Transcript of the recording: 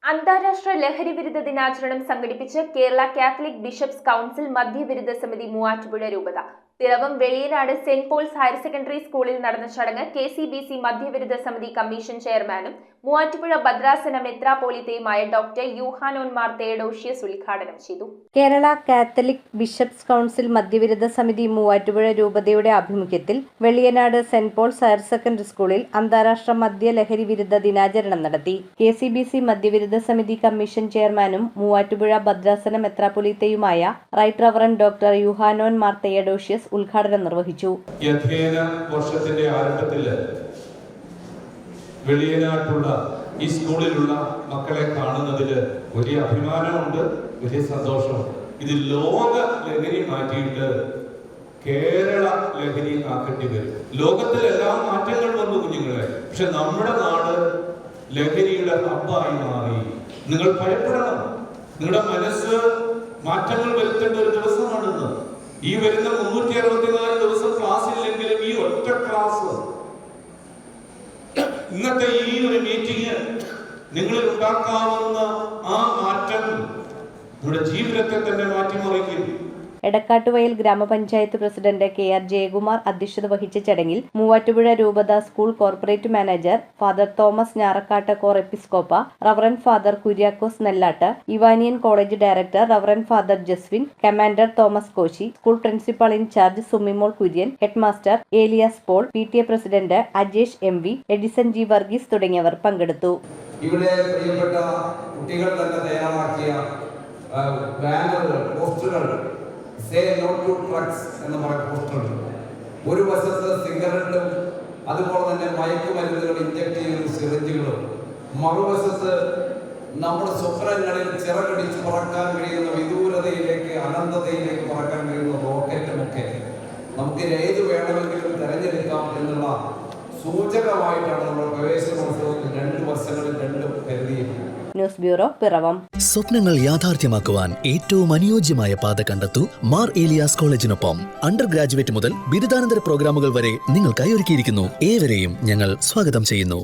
അന്താരാഷ്ട്ര ലഹരി വിരുദ്ധ ദിനാചരണം സംഘടിപ്പിച്ച് കേരള കാത്തലിക് ബിഷപ്സ് കൗൺസിൽ മദ്യവിരുദ്ധ സമിതി മൂവാറ്റുപുഴ രൂപത. Piravom Veliyanad Saint Paul's higher secondary സ്കൂളിൽ നടന്ന ചടങ്ങ് KCBC മദ്യവിരുദ്ധ സമിതി കമ്മീഷൻ ചെയർമാനും മൂവാറ്റുപുഴ ഭദ്രാസന മെത്രാപ്പോലീത്തയുമായ ഡോക്ടർ യൂഹാനോൻ മാർ തേഡോഷ്യസ് ഉദ്ഘാടനം ചെയ്തു. കേരള കാത്തലിക് ബിഷപ്സ് കൗൺസിൽ മദ്യവിരുദ്ധ സമിതി മൂവാറ്റുപുഴ രൂപതയുടെ ആഭിമുഖ്യത്തിൽ Veliyanad Saint Paul's higher secondary സ്കൂളിൽ അന്താരാഷ്ട്ര മദ്യ ലഹരി വിരുദ്ധ ദിനാചരണം നടത്തി. KCBC മദ്യവിരുദ്ധ സമിതി കമ്മീഷൻ ചെയർമാനും മൂവാറ്റുപുഴ ഭദ്രാസന മെത്രാപ്പോലീത്തയുമായ right reverend doctor Yuhanon Mar Theodosius ഉദ്ഘാടനം നിർവഹിച്ചു. വർഷത്തിന്റെ ആരംഭത്തിൽ വെളിയനാട്ടുള്ള ഈ സ്കൂളിലുള്ള മക്കളെ കാണുന്നതിൽ വലിയ അഭിമാനമുണ്ട്, വലിയ സന്തോഷമുണ്ട്. ഇത് ലോക ലഹരി മാറ്റിയിട്ട് കേരള ലഹരി ആക്കേണ്ടി വരും. ലോകത്തിലെല്ലാം മാറ്റങ്ങൾ വന്നു കുഞ്ഞുങ്ങളെ, പക്ഷെ നമ്മുടെ നാട് ലഹരിയുടെ ഹബ്ബായി മാറി. നിങ്ങൾ ഭയപ്പെടണം. നിങ്ങളുടെ മനസ്സ് മാറ്റങ്ങൾ വരുത്തേണ്ട ഒരു ദിവസമാണെന്ന്. ഈ വരുന്ന 364 ദിവസം ക്ലാസ് ഇല്ലെങ്കിലും ഈ ഒറ്റ ക്ലാസ്, ഇന്നത്തെ ഈ ഒരു മീറ്റിംഗ് നിങ്ങളിൽ ഉണ്ടാക്കാവുന്ന ആ മാറ്റം നമ്മുടെ ജീവിതത്തെ തന്നെ മാറ്റിമറിക്കും. എടക്കാട്ടുവയൽ ഗ്രാമപഞ്ചായത്ത് പ്രസിഡന്റ് KR ജയകുമാർ അധ്യക്ഷത വഹിച്ച ചടങ്ങിൽ മൂവാറ്റുപുഴ രൂപത school corporate manager father Thomas Njarakkattu Cor Episcopa, reverend father Kuriakose Nellattu, Ivanian college director reverend father Jaswin, commander Thomas Koshy, school principal in charge Sumimol Kurian, headmaster Elias Paul, PTA president Ajesh MV, Edison G Varghese തുടങ്ങിയവർ പങ്കെടുത്തു. ഇവിടെ പ്രിയപ്പെട്ട കുട്ടികൾ തന്നെ തയ്യാറാക്കിയ ബാനറുകൾ, പോസ്റ്ററുകൾ, സേ നോ ടു ഡ്രഗ്സ് എന്ന് പറയുന്ന പോസ്റ്ററുകൾ. ഒരു വശത്ത് സിഗരറ്റും അതുപോലെ തന്നെ മയക്കുമരുന്നുകൾ ഇഞ്ചക്ട് ചെയ്യുന്ന സിറിഞ്ചുകളും, മറുവശത്ത് നമ്മുടെ സ്വപ്നങ്ങളിൽ ചിറകടിച്ച് പറക്കാൻ കഴിയുന്ന വിദൂരതയിലേക്ക്, അനന്തതയിലേക്ക് പറക്കാൻ കഴിയുന്ന റോക്കറ്റുമൊക്കെ നമുക്ക് ഏത് വേണമെങ്കിലും തിരഞ്ഞെടുക്കാം എന്നുള്ള സൂചകമായിട്ടാണ് നമ്മൾ പ്രവേശനോത്സവത്തിൽ 2 വർഷങ്ങളിൽ 2 കരുതിയിരിക്കുന്നത്. News bureau, Piravom. സ്വപ്നങ്ങൾ യാഥാർത്ഥ്യമാക്കുവാൻ ഏറ്റവും അനുയോജ്യമായ പാത കണ്ടെത്തൂ മാർ ഏലിയാസ് കോളേജിനൊപ്പം. അണ്ടർ ഗ്രാജുവേറ്റ് മുതൽ ബിരുദാനന്തര പ്രോഗ്രാമുകൾ വരെ നിങ്ങൾക്കായി ഒരുക്കിയിരിക്കുന്നു. ഏവരെയും ഞങ്ങൾ സ്വാഗതം ചെയ്യുന്നു.